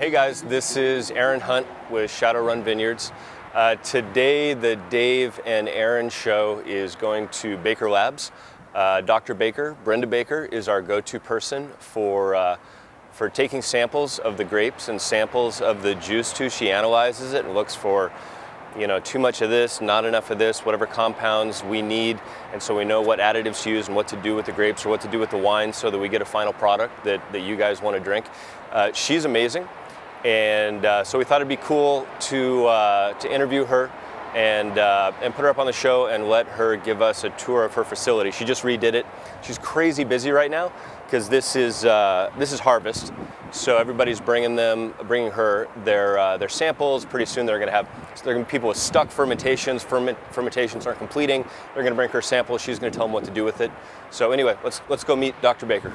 Hey guys, this is Aaron Hunt with Shadowrun Vineyards. Today the Dave and Aaron show is going to Baker Labs. Dr. Baker, Brenda Baker, is our go-to person for taking samples of the grapes and samples of the juice too. She analyzes it and looks for, you know, too much of this, not enough of this, whatever compounds we need, and so we know what additives to use and what to do with the grapes or what to do with the wine so that we get a final product that you guys want to drink. She's amazing. And so we thought it'd be cool to interview her and put her up on the show and let her give us a tour of her facility. She just redid it. She's crazy busy right now because this is harvest. So everybody's bringing her their samples. Pretty soon they're going to be people with stuck fermentations. Fermentations aren't completing. They're going to bring her samples. She's going to tell them what to do with it. So anyway, let's go meet Dr. Baker.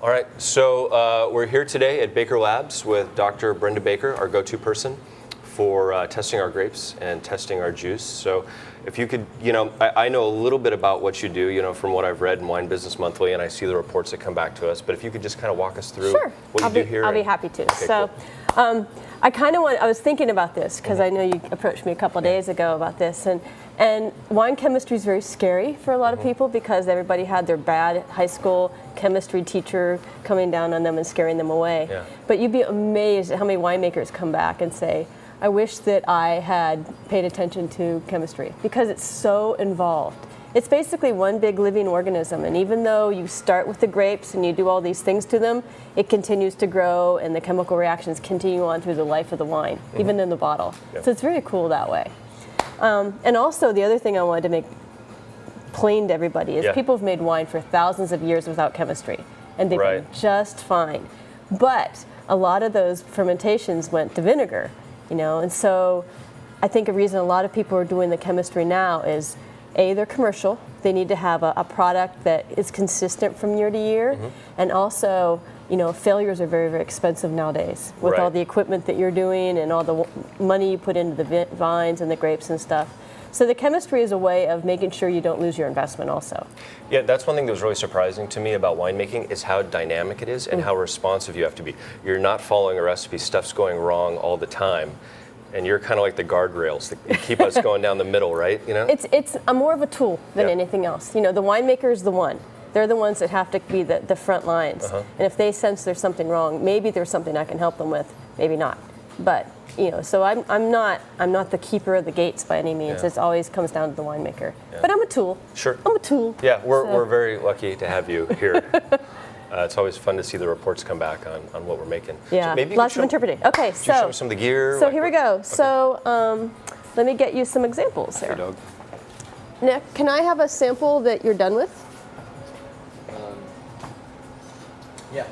All right, so we're here today at Baker Labs with Dr. Brenda Baker, our go-to person for testing our grapes and testing our juice. So if you could, you know, I know a little bit about what you do, you know, from what I've read in Wine Business Monthly, and I see the reports that come back to us, but if you could just kind of walk us through what you do here. I'll be happy to. Okay, so cool. I was thinking about this because I know you approached me a couple days ago about this, and wine chemistry is very scary for a lot of people because everybody had their bad high school chemistry teacher coming down on them and scaring them away. Yeah. But you'd be amazed at how many winemakers come back and say, I wish that I had paid attention to chemistry because it's so involved. It's basically one big living organism, and even though you start with the grapes and you do all these things to them, it continues to grow and the chemical reactions continue on through the life of the wine, even in the bottle. Yep. So it's very cool that way. And also the other thing I wanted to make plain to everybody is people have made wine for thousands of years without chemistry, and they've been just fine. But a lot of those fermentations went to vinegar, you know, and so I think a reason a lot of people are doing the chemistry now is they're commercial. They need to have a product that is consistent from year to year, and also, you know, failures are very, very expensive nowadays with all the equipment that you're doing and all the money you put into the vines and the grapes and stuff. So the chemistry is a way of making sure you don't lose your investment also. Yeah, that's one thing that was really surprising to me about winemaking is how dynamic it is and how responsive you have to be. You're not following a recipe, stuff's going wrong all the time. And you're kind of like the guardrails that keep us going down the middle, right? You know, it's more of a tool than anything else. You know, the winemaker is the one. They're the ones that have to be the front lines. And if they sense there's something wrong, maybe there's something I can help them with, maybe not. But you know, so I'm not the keeper of the gates by any means. It always comes down to the winemaker. But I'm a tool. Sure. I'm a tool. Yeah, we're very lucky to have you here. It's always fun to see the reports come back on what we're making. Yeah, so maybe lots of interpreting. Okay, so show some of the gear. So here we go. Okay. So let me get you some examples here. Dog. Nick, can I have a sample that you're done with? Yeah.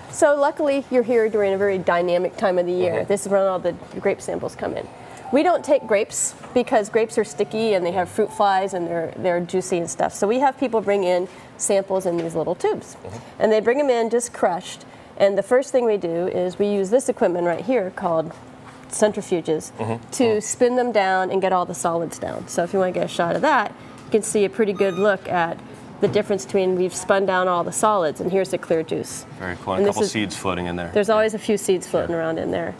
So luckily you're here during a very dynamic time of the year. This is when all the grape samples come in. We don't take grapes because grapes are sticky and they have fruit flies and they're juicy and stuff. So we have people bring in samples in these little tubes. And they bring them in just crushed. And the first thing we do is we use this equipment right here called centrifuges to spin them down and get all the solids down. So if you want to get a shot of that, you can see a pretty good look at the difference between we've spun down all the solids and here's the clear juice. Very cool. And a couple seeds floating in there. There's always a few seeds floating around in there.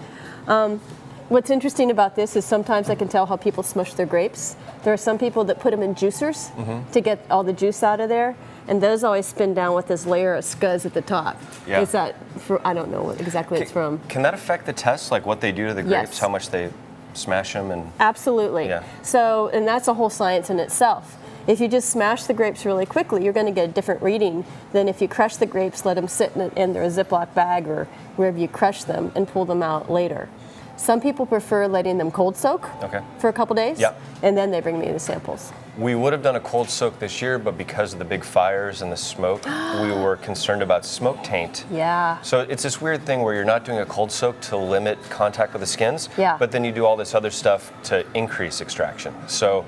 What's interesting about this is sometimes I can tell how people smush their grapes. There are some people that put them in juicers to get all the juice out of there, and those always spin down with this layer of scuzz at the top. Yeah. Is that I don't know what exactly it's from. Can that affect the test, like what they do to the grapes, Yes. how much they smash them? And Absolutely. Yeah. So, and that's a whole science in itself. If you just smash the grapes really quickly, you're going to get a different reading than if you crush the grapes, let them sit in their Ziploc bag or wherever you crush them and pull them out later. Some people prefer letting them cold soak for a couple days, and then they bring me the samples. We would have done a cold soak this year, but because of the big fires and the smoke, we were concerned about smoke taint. Yeah. So it's this weird thing where you're not doing a cold soak to limit contact with the skins, but then you do all this other stuff to increase extraction. So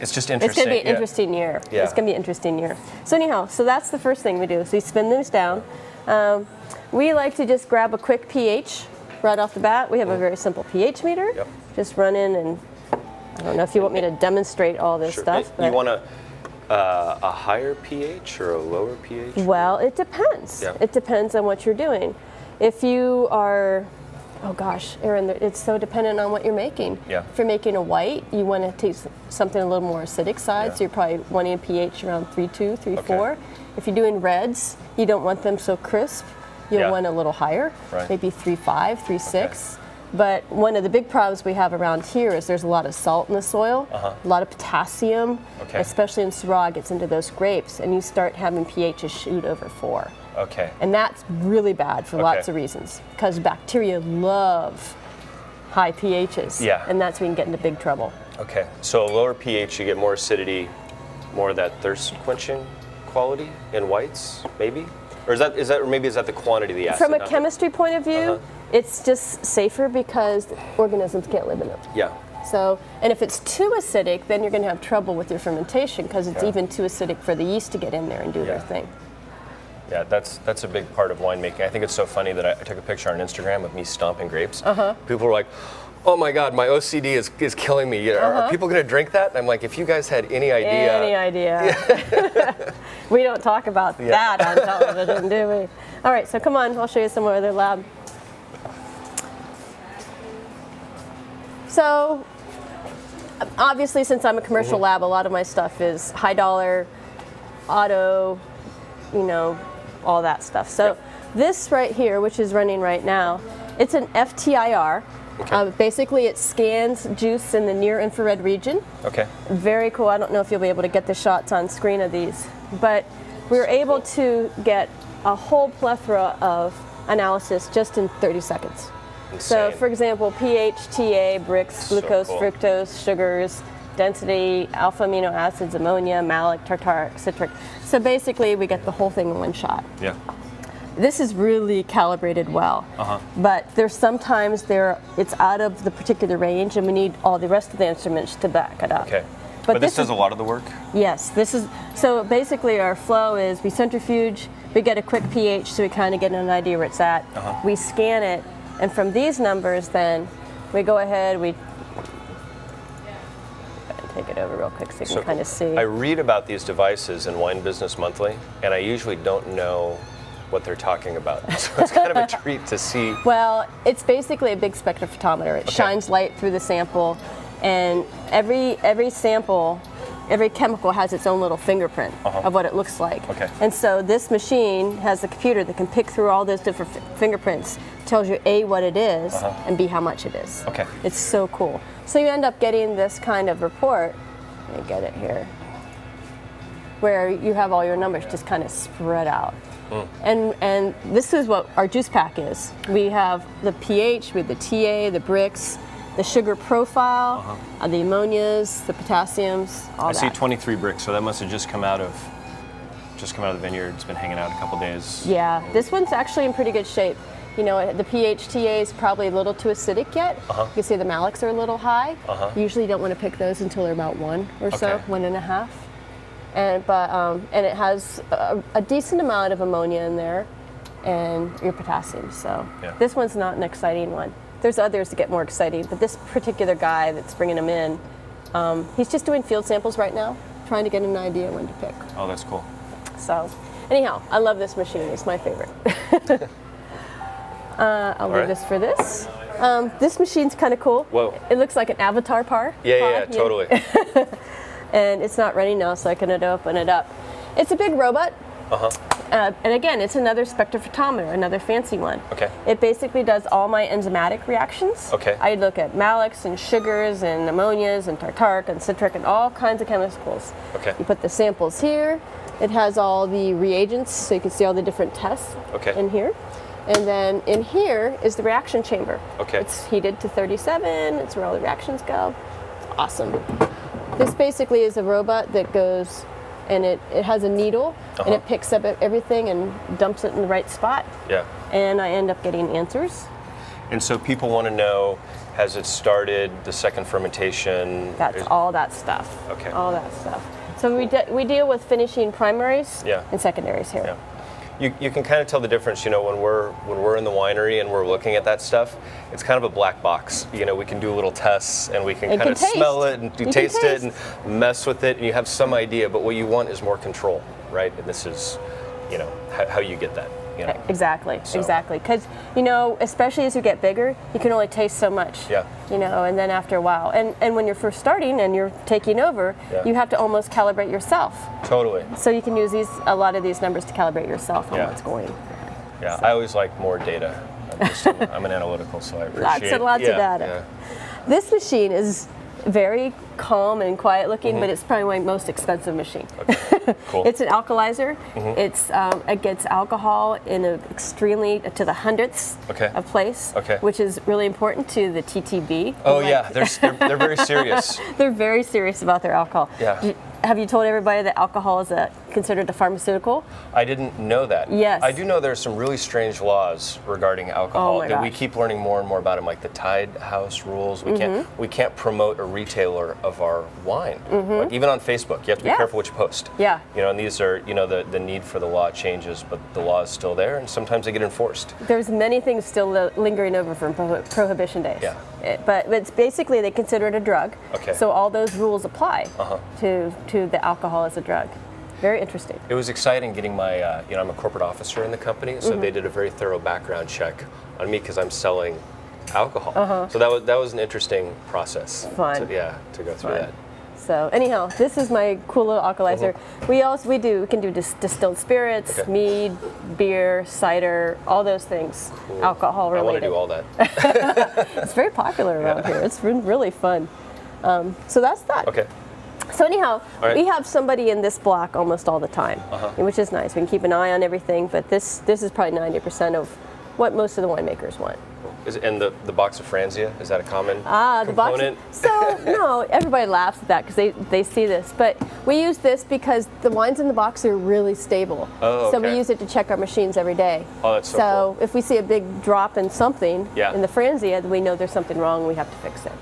it's just interesting. It's going to be an interesting year. Yeah. It's going to be an interesting year. So anyhow, so that's the first thing we do. So we spin these down. We like to just grab a quick pH right off the bat. We have a very simple pH meter. Just run in and I don't know if you want me to demonstrate all this stuff. But you want to a higher pH or a lower pH? Well, it depends. Yeah. It depends on what you're doing. If you are, oh gosh, Aaron, it's so dependent on what you're making. Yeah. If you're making a white, you want to taste something a little more acidic side, Yeah. so you're probably wanting a pH around 3.2, 3.4. Okay. If you're doing reds, you don't want them so crisp. You'll Yeah. want a little higher, Right. maybe 3.5, 3.6. But one of the big problems we have around here is there's a lot of salt in the soil, a lot of potassium, Okay. especially in Syrah gets into those grapes, and you start having pHs shoot over 4. Okay. And that's really bad for lots of reasons, because bacteria love high pHs, Yeah. and that's when you get into big trouble. Okay. So a lower pH, you get more acidity, more of that thirst quenching quality in whites, maybe? Or is that the quantity of the acid? From a not the- chemistry point of view, it's just safer because organisms can't live in it. Yeah. So, and if it's too acidic, then you're going to have trouble with your fermentation because it's Yeah. even too acidic for the yeast to get in there and do their Yeah. thing. Yeah, that's a big part of winemaking. I think it's so funny that I took a picture on Instagram of me stomping grapes. People were like, "Oh my God, my OCD is killing me. Are people going to drink that?" And I'm like, if you guys had any idea. Any idea. We don't talk about that on television, do we? All right, so come on, I'll show you some more of their lab. So, obviously, since I'm a commercial lab, a lot of my stuff is high dollar, auto, all that stuff. So this right here, which is running right now, it's an FTIR. Okay. Basically, it scans juice in the near infrared region. Okay. Very cool. I don't know if you'll be able to get the shots on screen of these, but we were able to get a whole plethora of analysis just in 30 seconds. So, Insane. for example, pH, TA, Brix, So glucose, cool. fructose, sugars, density, alpha amino acids, ammonia, malic, tartaric, citric. So basically, we get the whole thing in one shot. Yeah. This is really calibrated well, but there's sometimes it's out of the particular range, and we need all the rest of the instruments to back it up. Okay. But this does a lot of the work? Yes, so basically our flow is we centrifuge, we get a quick pH so we kind of get an idea where it's at. We scan it, and from these numbers then we go ahead, we take it over real quick so you can kind of see. I read about these devices in Wine Business Monthly, and I usually don't know what they're talking about. So it's kind of a treat to see. Well, it's basically a big spectrophotometer. It shines light through the sample, and every sample, every chemical has its own little fingerprint of what it looks like. Okay. And so this machine has a computer that can pick through all those different fingerprints, tells you A, what it is, and B, how much it is. Okay. It's so cool. So you end up getting this kind of report. Let me get it here. Where you have all your numbers just kind of spread out. And this is what our juice pack is. We have the pH, we have the TA, the Brix, the sugar profile, the ammonias, the potassiums, all I that. see 23 Brix, so that must have just come out of the vineyard. It's been hanging out a couple days. Yeah, this one's actually in pretty good shape. The pH TA is probably a little too acidic yet. You can see the malics are a little high. You usually don't want to pick those until they're about 1 or so, Okay. 1.5. And it has a decent amount of ammonia in there, and your potassium. So this one's not an exciting one. There's others that get more exciting, but this particular guy that's bringing them in, he's just doing field samples right now, trying to get an idea when to pick. Oh, that's cool. So, anyhow, I love this machine. It's my favorite. I'll leave this for this. This machine's kind of cool. Whoa. It looks like an avatar pod. Yeah, totally. And it's not running now, so I can open it up. It's a big robot. And again, it's another spectrophotometer, another fancy one. Okay. It basically does all my enzymatic reactions. Okay. I look at malics and sugars and ammonias and tartaric and citric and all kinds of chemicals. Okay. You put the samples here. It has all the reagents, so you can see all the different tests in here. And then in here is the reaction chamber. Okay. It's heated to 37. It's where all the reactions go. It's awesome. This basically is a robot that goes, and it has a needle, and it picks up everything and dumps it in the right spot. Yeah. And I end up getting answers. And so people want to know, has it started the second fermentation? That's all that stuff. Okay. All that stuff. So we deal with finishing primaries Yeah. and secondaries here. Yeah. You can kind of tell the difference, when we're in the winery and we're looking at that stuff. It's kind of a black box. We can do little tests and we can kind of smell it and taste it and mess with it, and you have some idea. But what you want is more control, right? And this is, how you get that. Exactly. Because, especially as you get bigger, you can only taste so much. Yeah. And then after a while. And when you're first starting and you're taking over, you have to almost calibrate yourself. Totally. So you can use a lot of these numbers to calibrate yourself on what's going. Yeah, so. I always like more data. I'm an analytical, so I appreciate lots of data. Yeah. This machine is very calm and quiet looking, but it's probably my most expensive machine. Okay. Cool. It's an alkalizer. It gets alcohol in extremely to the hundredths of place, which is really important to the TTB. Oh yeah, they're very serious. They're very serious about their alcohol. Yeah. Have you told everybody that alcohol is considered a pharmaceutical? I didn't know that. Yes. I do know there's some really strange laws regarding alcohol that we keep learning more and more about them, like the Tide House rules. We can't promote a retailer of our wine. Like even on Facebook, you have to be careful what you post. Yeah. And these are, the need for the law changes, but the law is still there, and sometimes they get enforced. There's many things still lingering over from prohibition days. Yeah. But it's basically they consider it a drug. Okay. So all those rules apply to the alcohol as a drug. Very interesting. It was exciting getting my, I'm a corporate officer in the company, so they did a very thorough background check on me because I'm selling alcohol. So that was an interesting process. Fun. To go through that. So anyhow, this is my cool little alkalizer. We can do distilled spirits, mead, beer, cider, all those things, alcohol related. I want to do all that. It's very popular around here. It's been really fun. So that's that. Okay. So anyhow, we have somebody in this block almost all the time, which is nice. We can keep an eye on everything, but this is probably 90% of what most of the winemakers want. And the box of Franzia, is that a common component? No, everybody laughs at that because they see this. But we use this because the wines in the box are really stable. Oh, okay. So we use it to check our machines every day. Oh, that's so cool. If we see a big drop in something in the Franzia, we know there's something wrong and we have to fix it.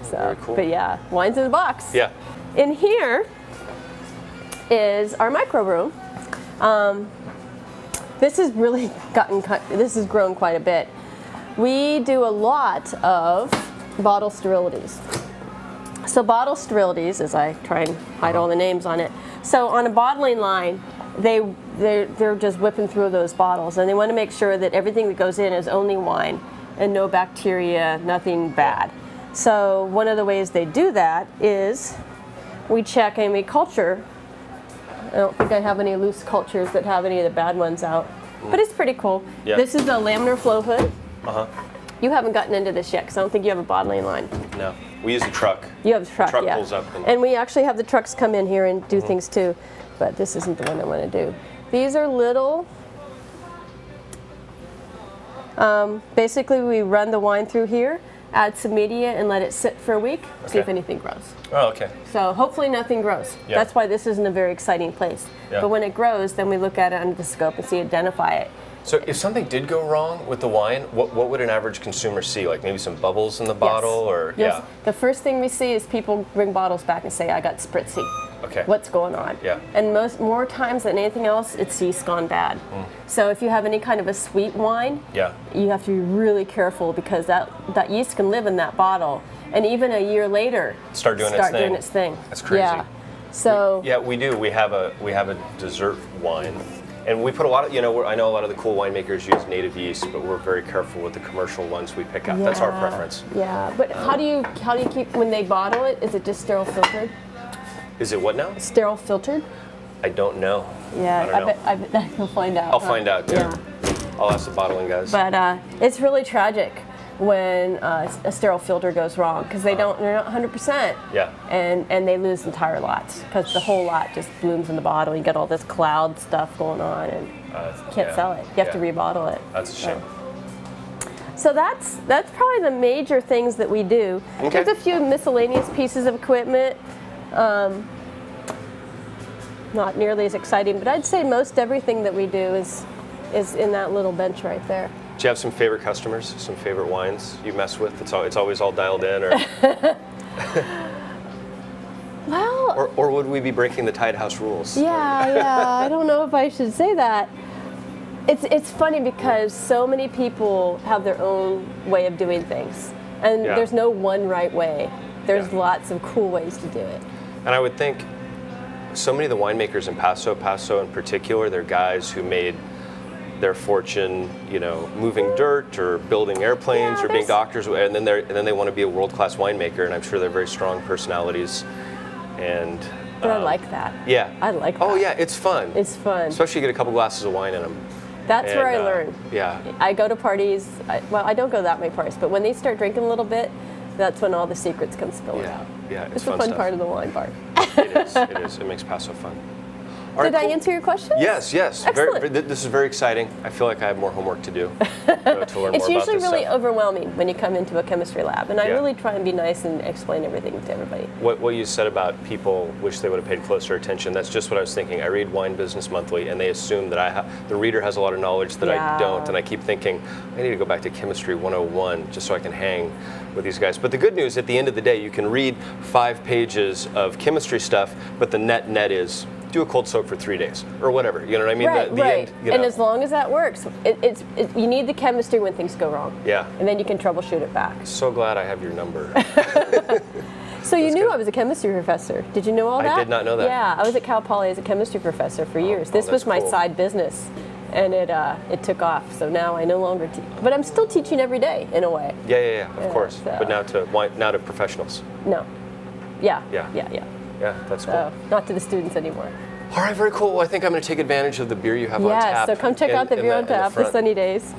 So, very cool. But yeah, wines in the box. Yeah. In here is our micro room. This has really this has grown quite a bit. We do a lot of bottle sterilities. So bottle sterilities, as I try and hide all the names on it. So on a bottling line, they're just whipping through those bottles, and they want to make sure that everything that goes in is only wine and no bacteria, nothing bad. So one of the ways they do that is we check and we culture. I don't think I have any loose cultures that have any of the bad ones out, but it's pretty cool. Yeah. This is a laminar flow hood. You haven't gotten into this yet because I don't think you have a bottling line. No, we use a truck. You have a truck, the truck pulls up. And we actually have the trucks come in here and do things too, but this isn't the one I want to do. These are little, basically we run the wine through here, add some media and let it sit for a week, see if anything grows. Oh, okay. So hopefully nothing grows. Yeah. That's why this isn't a very exciting place. Yeah. But when it grows, then we look at it under the scope and identify it. So if something did go wrong with the wine, what would an average consumer see? Like maybe some bubbles in the bottle, or yes. The first thing we see is people bring bottles back and say, "I got spritzy." Okay. What's going on? Yeah. And more times than anything else, it's yeast gone bad. So if you have any kind of a sweet wine, you have to be really careful because that yeast can live in that bottle, and even a year later, start doing its thing. That's crazy. Yeah. So we do. We have a dessert wine. And we put a lot of, I know a lot of the cool winemakers use native yeast, but we're very careful with the commercial ones we pick up. Yeah. That's our preference. Yeah, but how do you keep, when they bottle it, is it just sterile filtered? Is it what now? Sterile filtered? I don't know. Yeah, I bet you'll find out. I'll find out, yeah. I'll ask the bottling guys. But it's really tragic when a sterile filter goes wrong because they're not 100%. Yeah. And they lose entire lots because the whole lot just blooms in the bottle. You get all this cloud stuff going on and can't sell it. You have to rebottle it. That's a shame. So that's probably the major things that we do. Okay. There's a few miscellaneous pieces of equipment. Not nearly as exciting, but I'd say most everything that we do is in that little bench right there. Do you have some favorite customers, some favorite wines you mess with? It's always all dialed in, or well, or would we be breaking the Tide House rules? Yeah, I don't know if I should say that. It's funny because so many people have their own way of doing things, and there's no one right way. There's lots of cool ways to do it. And I would think so many of the winemakers in Paso in particular, they're guys who made their fortune, moving dirt or building airplanes or being doctors, and then they want to be a world-class winemaker, and I'm sure they're very strong personalities. And but I like that. Yeah. I like that. Oh yeah, it's fun. It's fun. Especially you get a couple glasses of wine in them. That's where I learn. Yeah. I go to parties. I don't go to that many parties, but when they start drinking a little bit, that's when all the secrets come spilling out. Yeah, it's a fun part of the wine bar. It is. It makes Paso fun. Did I answer your question? Yes. Excellent. This is very exciting. I feel like I have more homework to do to learn more about this It's usually really stuff. overwhelming when you come into a chemistry lab, and I really try and be nice and explain everything to everybody. What you said about people wish they would have paid closer attention, that's just what I was thinking. I read Wine Business Monthly, and they assume that the reader has a lot of knowledge that I don't, and I keep thinking, I need to go back to Chemistry 101 just so I can hang with these guys. But the good news, at the end of the day, you can read 5 pages of chemistry stuff, but the net is do a cold soak for 3 days or whatever. You know what I mean? Right. And as long as that works, you need the chemistry when things go wrong. Yeah. And then you can troubleshoot it back. So glad I have your number. So you knew I was a chemistry professor. Did you know all that? I did not know that. Yeah, I was at Cal Poly as a chemistry professor for years. This was my side business, and it took off. So now I no longer teach, but I'm still teaching every day in a way. Yeah, of course. So. But now to professionals. No. Yeah. Yeah, that's cool. So, not to the students anymore. All right, very cool. Well, I think I'm going to take advantage of the beer you have on tap. Yeah, so come check out the beer on tap, the sunny days.